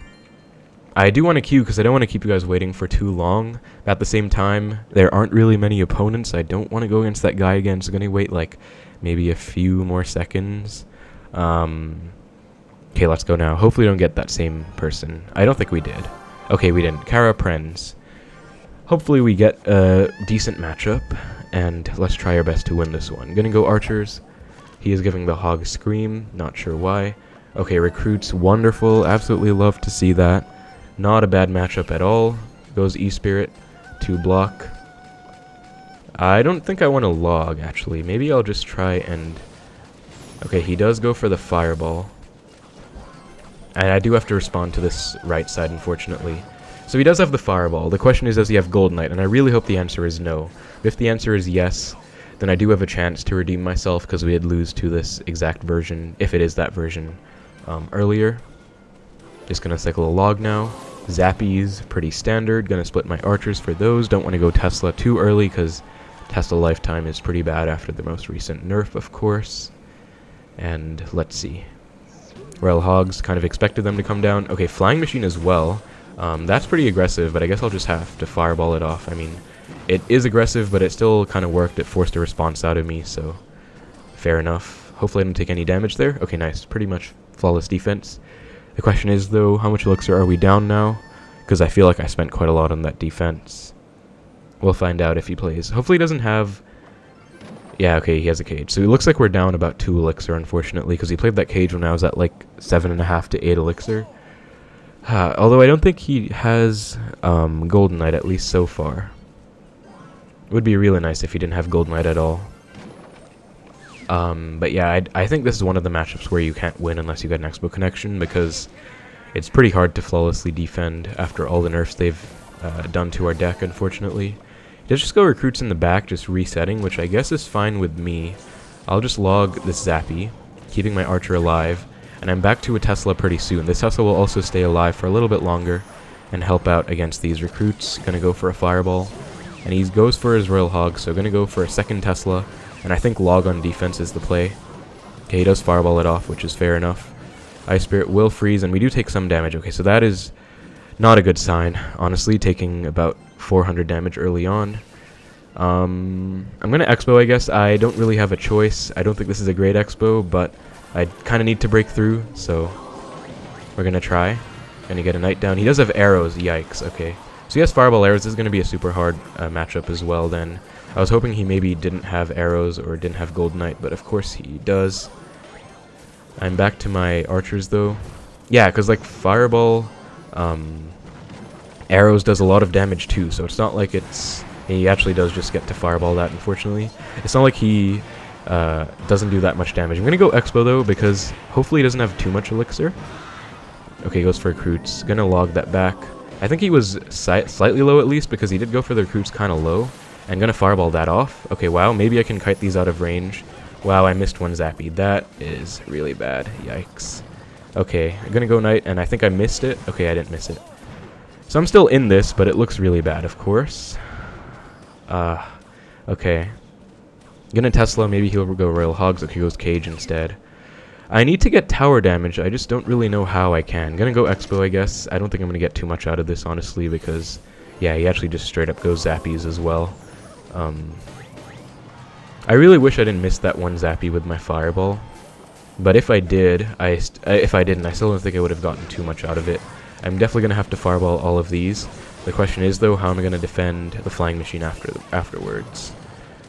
A: I do want to queue because I don't want to keep you guys waiting for too long. But at the same time, there aren't really many opponents. I don't want to go against that guy again. So I'm going to wait like maybe a few more seconds. Okay, let's go now. Hopefully we don't get that same person. I don't think we did. Okay, we didn't. Kara Prenz. Hopefully we get a decent matchup, and let's try our best to win this one. Gonna go Archers. He is giving the Hog Scream, not sure why. Okay, Recruits, wonderful, absolutely love to see that. Not a bad matchup at all. Goes E-Spirit to block. I don't think I want to log, actually. Maybe I'll just try and... Okay, he does go for the Fireball. And I do have to respond to this right side, unfortunately. So he does have the Fireball. The question is, does he have Gold Knight? And I really hope the answer is no. If the answer is yes, then I do have a chance to redeem myself because we did lose to this exact version, if it is that version, earlier. Just going to cycle a log now. Zappies, pretty standard. Going to split my Archers for those. Don't want to go Tesla too early because Tesla lifetime is pretty bad after the most recent nerf, of course. And let's see. Royal Hogs, kind of expected them to come down. Okay, Flying Machine as well. That's pretty aggressive, but I guess I'll just have to Fireball it off. I mean, it is aggressive, but it still kind of worked. It forced a response out of me, so fair enough. Hopefully I don't take any damage there. Okay, nice. Pretty much flawless defense. The question is, though, how much elixir are we down now? Because I feel like I spent quite a lot on that defense. We'll find out if he plays. Hopefully he doesn't have... Yeah, okay, he has a cage. So it looks like we're down about 2 elixir, unfortunately, because he played that cage when I was at like 7.5 to 8 elixir. Although I don't think he has Golden Knight, at least so far. It would be really nice if he didn't have Golden Knight at all. But yeah, I think this is one of the matchups where you can't win unless you get an Expo connection, because it's pretty hard to flawlessly defend after all the nerfs they've done to our deck, unfortunately. He does just go recruits in the back, just resetting, which I guess is fine with me. I'll just log this Zappy, keeping my Archer alive, and I'm back to a Tesla pretty soon. This Tesla will also stay alive for a little bit longer and help out against these recruits. Gonna go for a Fireball, and he goes for his Royal Hog, so gonna go for a second Tesla, and I think log on defense is the play. Okay, he does Fireball it off, which is fair enough. Ice Spirit will freeze, and we do take some damage. Okay, so that is not a good sign, honestly, taking about 400 damage early on. I'm going to Xbow, I guess. I don't really have a choice. I don't think this is a great Xbow, but I kind of need to break through, so we're going to try. Going to get a Knight down. He does have arrows. Yikes. Okay. So he has Fireball arrows. This is going to be a super hard matchup as well then. I was hoping he maybe didn't have arrows or didn't have Gold Knight, but of course he does. I'm back to my archers though. Yeah, because like Fireball, arrows does a lot of damage too, so it's not like he actually does just get to Fireball that, unfortunately. It's not like he doesn't do that much damage. I'm going to go Expo though, because hopefully he doesn't have too much Elixir. Okay, goes for recruits. Going to log that back. I think he was slightly low at least, because he did go for the recruits kind of low. And going to Fireball that off. Okay, wow, maybe I can kite these out of range. Wow, I missed one Zappy. That is really bad. Yikes. Okay, I'm gonna go Knight, and I think I missed it. Okay, I didn't miss it. So I'm still in this, but it looks really bad, of course. Okay. Gonna Tesla, maybe he'll go Royal Hogs. Okay, he goes Cage instead. I need to get tower damage, I just don't really know how I can. Gonna go Expo, I guess. I don't think I'm gonna get too much out of this, honestly, because, yeah, he actually just straight up goes Zappies as well. I really wish I didn't miss that one Zappy with my Fireball, but if I did, if I didn't, I still don't think I would have gotten too much out of it. I'm definitely going to have to Fireball all of these. The question is, though, how am I going to defend the Flying Machine afterwards?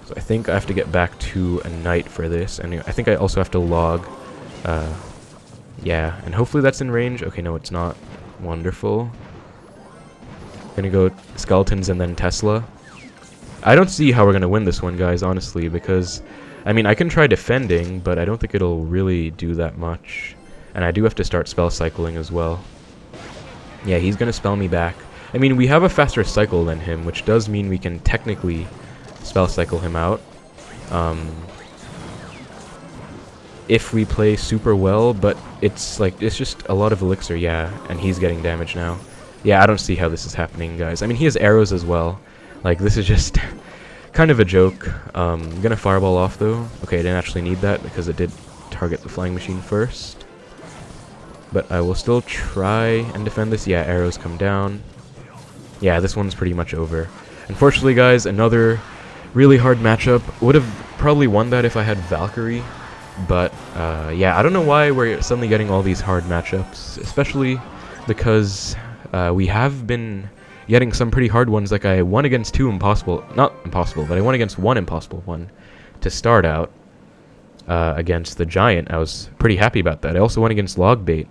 A: So I think I have to get back to a Knight for this, and I think I also have to log. Yeah, and hopefully that's in range. Okay, no, it's not. Wonderful. Gonna go Skeletons and then Tesla. I don't see how we're going to win this one, guys, honestly, because, I mean, I can try defending, but I don't think it'll really do that much. And I do have to start spell cycling as well. Yeah, he's going to spell me back. I mean, we have a faster cycle than him, which does mean we can technically spell cycle him out. If we play super well, but it's like, it's just a lot of elixir, yeah, and he's getting damage now. Yeah, I don't see how this is happening, guys. I mean, he has arrows as well. Like, this is just kind of a joke. I'm gonna Fireball off, though. Okay, I didn't actually need that, because it did target the Flying Machine first. But I will still try and defend this. Yeah, arrows come down. Yeah, this one's pretty much over. Unfortunately, guys, another really hard matchup. Would have probably won that if I had Valkyrie. But, yeah, I don't know why we're suddenly getting all these hard matchups. Especially because we have been getting some pretty hard ones. Like, I won against two impossible, not impossible, but I won against one impossible one to start out against the Giant. I was pretty happy about that. I also won against Logbait,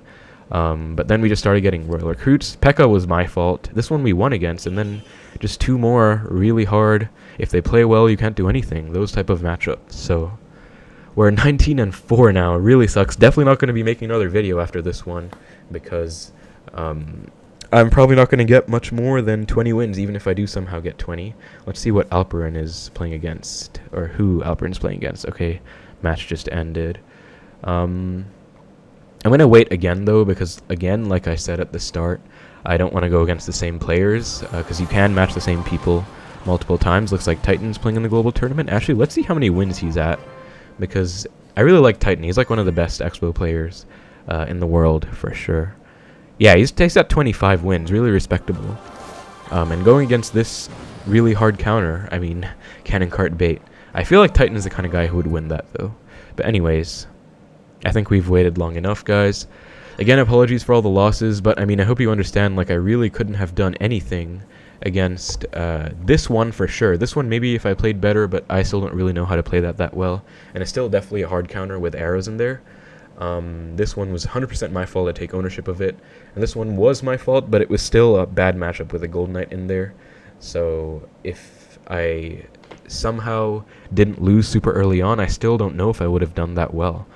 A: but then we just started getting Royal Recruits. P.E.K.K.A. was my fault. This one we won against, and then just two more really hard. If they play well, you can't do anything. Those type of matchups. So we're 19-4 now. It really sucks. Definitely not going to be making another video after this one, because I'm probably not going to get much more than 20 wins, even if I do somehow get 20. Let's see what Alperin is playing against, or who Alperin's playing against. Okay, match just ended. I'm going to wait again, though, because, again, like I said at the start, I don't want to go against the same players, because you can match the same people multiple times. Looks like Titan's playing in the global tournament. Actually, let's see how many wins he's at, because I really like Titan. He's like one of the best Expo players in the world, for sure. Yeah, he's at 25 wins, really respectable. And going against this really hard counter, I mean, Cannon Cart Bait. I feel like Titan is the kind of guy who would win that, though. But anyways, I think we've waited long enough, guys. Again, apologies for all the losses, but I mean, I hope you understand, like, I really couldn't have done anything against this one for sure. This one, maybe if I played better, but I still don't really know how to play that well. And it's still definitely a hard counter with arrows in there. This one was 100% my fault. I take ownership of it. And this one was my fault, but it was still a bad matchup with a Gold Knight in there. So if I somehow didn't lose super early on, I still don't know if I would have done that well.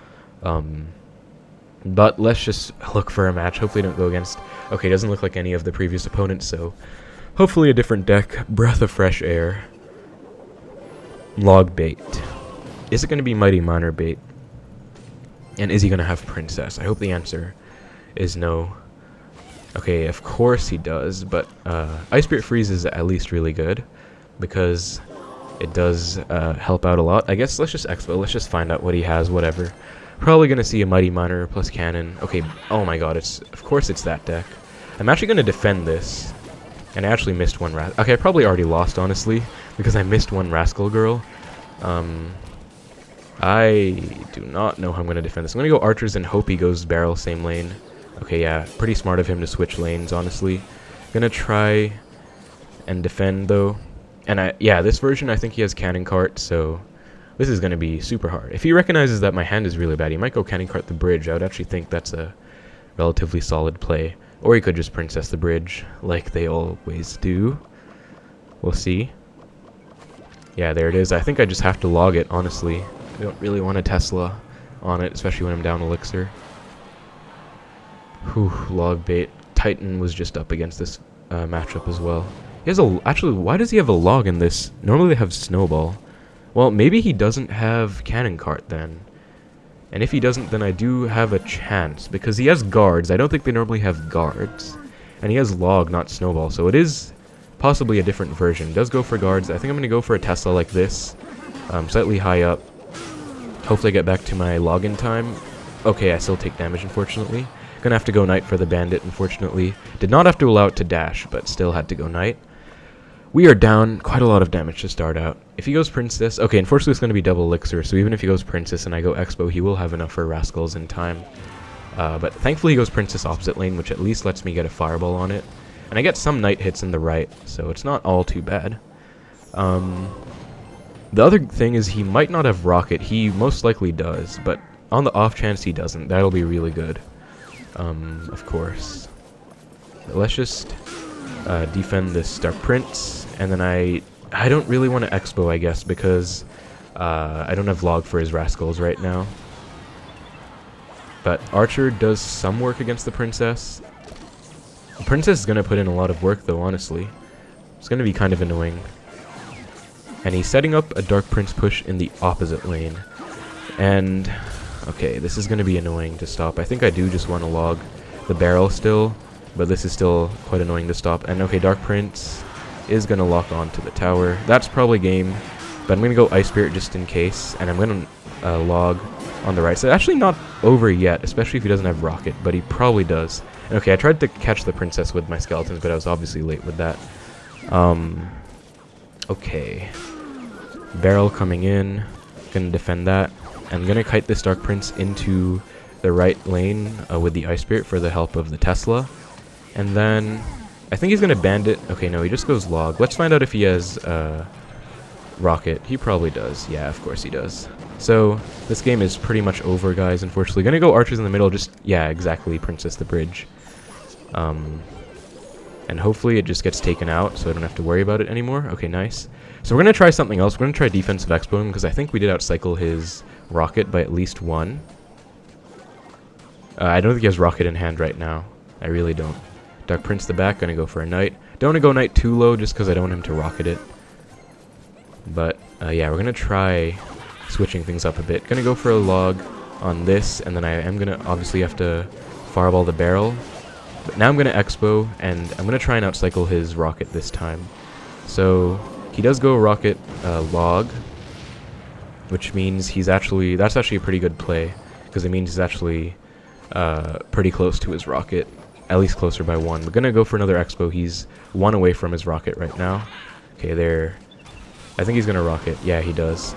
A: But let's just look for a match. Hopefully don't go against... Okay, doesn't look like any of the previous opponents, so... Hopefully a different deck. Breath of fresh air. Log bait. Is it going to be Mighty Miner bait? And is he going to have Princess? I hope the answer is no. Okay, of course he does, but Ice Spirit Freeze is at least really good, because it does help out a lot. I guess let's just Expo. Let's just find out what he has, whatever. Probably going to see a Mighty Miner plus Cannon. Okay, oh my god, of course it's that deck. I'm actually going to defend this. And I actually missed one Okay, I probably already lost, honestly, because I missed one Rascal Girl. I do not know how I'm going to defend this. I'm going to go Archers and hope he goes Barrel, same lane. Okay, yeah, pretty smart of him to switch lanes, honestly. Going to try and defend, though. And yeah, this version, I think he has Cannon Cart, so this is going to be super hard. If he recognizes that my hand is really bad, he might go Cannon Cart the bridge. I would actually think that's a relatively solid play. Or he could just Princess the bridge, like they always do. We'll see. Yeah, there it is. I think I just have to log it, honestly. I don't really want a Tesla on it, especially when I'm down Elixir. Whew, log bait. Titan was just up against this matchup as well. He has actually, why does he have a log in this? Normally they have Snowball. Well, maybe he doesn't have Cannon Cart then. And if he doesn't, then I do have a chance, because he has guards. I don't think they normally have guards. And he has log, not Snowball, so it is possibly a different version. It does go for guards. I think I'm going to go for a Tesla like this, slightly high up. Hopefully I get back to my login time. Okay, I still take damage, unfortunately. Gonna have to go Knight for the Bandit, unfortunately. Did not have to allow it to dash, but still had to go Knight. We are down quite a lot of damage to start out. If he goes Princess... Okay, unfortunately it's going to be double Elixir, so even if he goes Princess and I go Expo, he will have enough for Rascals in time. But thankfully he goes Princess opposite lane, which at least lets me get a Fireball on it. And I get some Knight hits in the right, so it's not all too bad. The other thing is he might not have Rocket. He most likely does, but on the off chance he doesn't, that'll be really good. Of course. But let's just defend this Dark Prince, and then I don't really want to Expo, I guess, because I don't have log for his Rascals right now. But Archer does some work against the Princess. The Princess is going to put in a lot of work, though, honestly. It's going to be kind of annoying. And he's setting up a Dark Prince push in the opposite lane. And, okay, this is going to be annoying to stop. I think I do just want to log the barrel still, but this is still quite annoying to stop. And, okay, Dark Prince is going to lock onto the tower. That's probably game, but I'm going to go Ice Spirit just in case, and I'm going to log on the right side. Actually not over yet, especially if he doesn't have Rocket, but he probably does. And, okay, I tried to catch the Princess with my Skeletons, but I was obviously late with that. Okay. Barrel coming in. Gonna defend that. I'm gonna kite this Dark Prince into the right lane with the Ice Spirit for the help of the Tesla. And then I think he's gonna Bandit. Okay, no, he just goes log. Let's find out if he has Rocket. He probably does. Yeah, of course he does. So this game is pretty much over, guys, unfortunately. Gonna go Archers in the middle. Just, yeah, exactly. Princess the bridge. And hopefully it just gets taken out, so I don't have to worry about it anymore. Okay, nice. So we're going to try something else. We're going to try Defensive Expo because I think we did outcycle his Rocket by at least one. I don't think he has Rocket in hand right now. I really don't. Dark Prince the back, going to go for a Knight. Don't want to go Knight too low just because I don't want him to Rocket it. But, yeah, we're going to try switching things up a bit. Going to go for a log on this, and then I am going to obviously have to Fireball the barrel. But now I'm going to Expo, and I'm going to try and outcycle his Rocket this time. So he does go Rocket log, which means that's actually a pretty good play, because it means he's actually pretty close to his Rocket, at least closer by one. We're going to go for another Expo. He's one away from his Rocket right now. Okay, there. I think he's going to Rocket. Yeah, he does.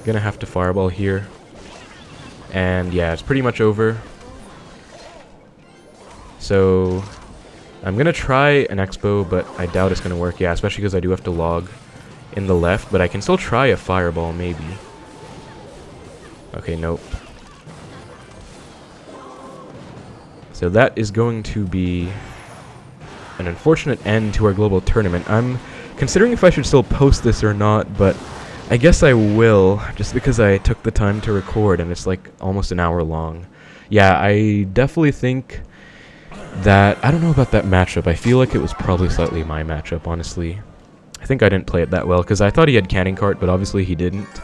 A: Going to have to Fireball here. And yeah, it's pretty much over. So I'm going to try an Expo, but I doubt it's going to work. Yeah, especially because I do have to log in the left, but I can still try a Fireball, maybe. Okay, nope. So that is going to be an unfortunate end to our global tournament. I'm considering if I should still post this or not, but I guess I will, just because I took the time to record and it's like almost an hour long. Yeah, I definitely think that, I don't know about that matchup. I feel like it was probably slightly my matchup, honestly. I think I didn't play it that well, because I thought he had cannon cart, but obviously he didn't.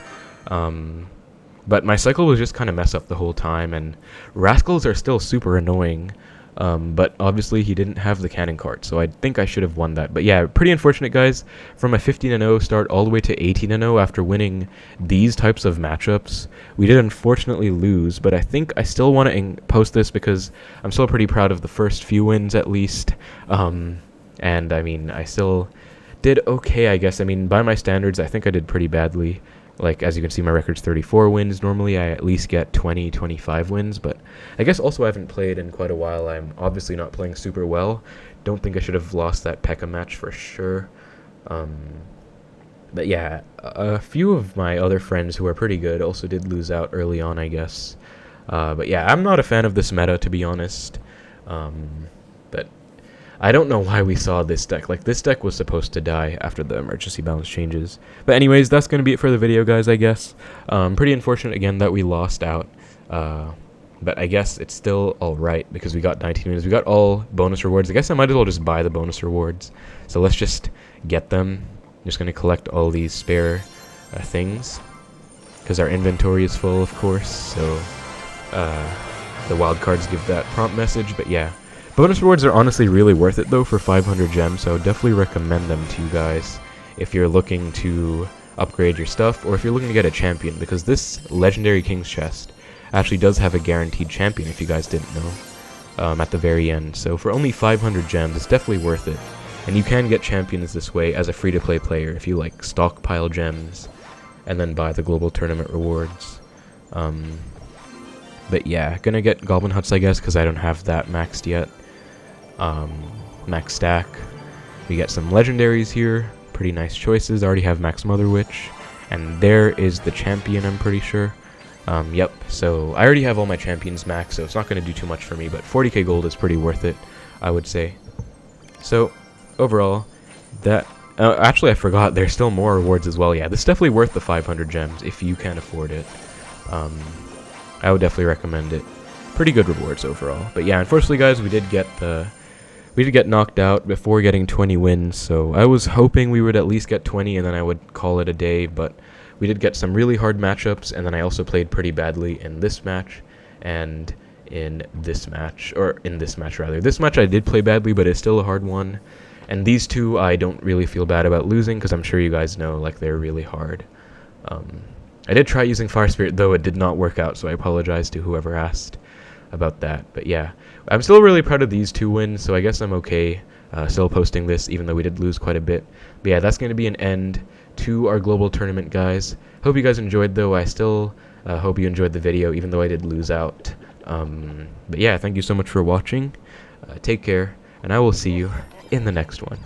A: But my cycle was just kind of mess up the whole time, and rascals are still super annoying. But obviously he didn't have the cannon cart, so I think I should have won that. But yeah, pretty unfortunate, guys. From a 15-0 start all the way to 18-0 after winning these types of matchups, we did unfortunately lose. But I think I still want to post this because I'm still pretty proud of the first few wins, at least. And I mean, I still did okay, I guess. I mean, by my standards, I think I did pretty badly. Like, as you can see, my record's 34 wins. Normally, I at least get 20, 25 wins, but I guess also I haven't played in quite a while. I'm obviously not playing super well. Don't think I should have lost that P.E.K.K.A match for sure. But yeah, a few of my other friends who are pretty good also did lose out early on, I guess. But yeah, I'm not a fan of this meta, to be honest. But I don't know why we saw this deck. Like, this deck was supposed to die after the emergency balance changes. But anyways, that's going to be it for the video, guys, I guess. Pretty unfortunate, again, that we lost out. But I guess it's still alright, because we got 19 wins. We got all bonus rewards. I guess I might as well just buy the bonus rewards. So let's just get them. I'm just going to collect all these spare things, because our inventory is full, of course. So the wild cards give that prompt message, but yeah. Bonus rewards are honestly really worth it, though, for 500 gems, so I would definitely recommend them to you guys if you're looking to upgrade your stuff, or if you're looking to get a champion, because this Legendary King's Chest actually does have a guaranteed champion, if you guys didn't know, at the very end. So for only 500 gems, it's definitely worth it. And you can get champions this way as a free-to-play player if you, like, stockpile gems and then buy the global tournament rewards. But yeah, gonna get Goblin Huts, I guess, because I don't have that maxed yet. Max stack. We get some legendaries here. Pretty nice choices. I already have Max Mother Witch. And there is the champion, I'm pretty sure. Yep, so I already have all my champions max, so it's not going to do too much for me, but 40k gold is pretty worth it, I would say. So, overall, that... actually, I forgot, there's still more rewards as well. Yeah, this is definitely worth the 500 gems if you can afford it. I would definitely recommend it. Pretty good rewards overall. But yeah, unfortunately, guys, we did get knocked out before getting 20 wins, so I was hoping we would at least get 20 and then I would call it a day, but we did get some really hard matchups, and then I also played pretty badly in this match and in this match, or in this match rather. This match I did play badly, but it's still a hard one. And these two I don't really feel bad about losing, because I'm sure you guys know, like, they're really hard. I did try using Fire Spirit, though it did not work out, so I apologize to whoever asked about that. But yeah, I'm still really proud of these two wins, so I guess I'm okay still posting this, even though we did lose quite a bit. But yeah, that's going to be an end to our global tournament, guys. Hope you guys enjoyed, though. I still hope you enjoyed the video, even though I did lose out. But yeah, thank you so much for watching. Take care, and I will see you in the next one.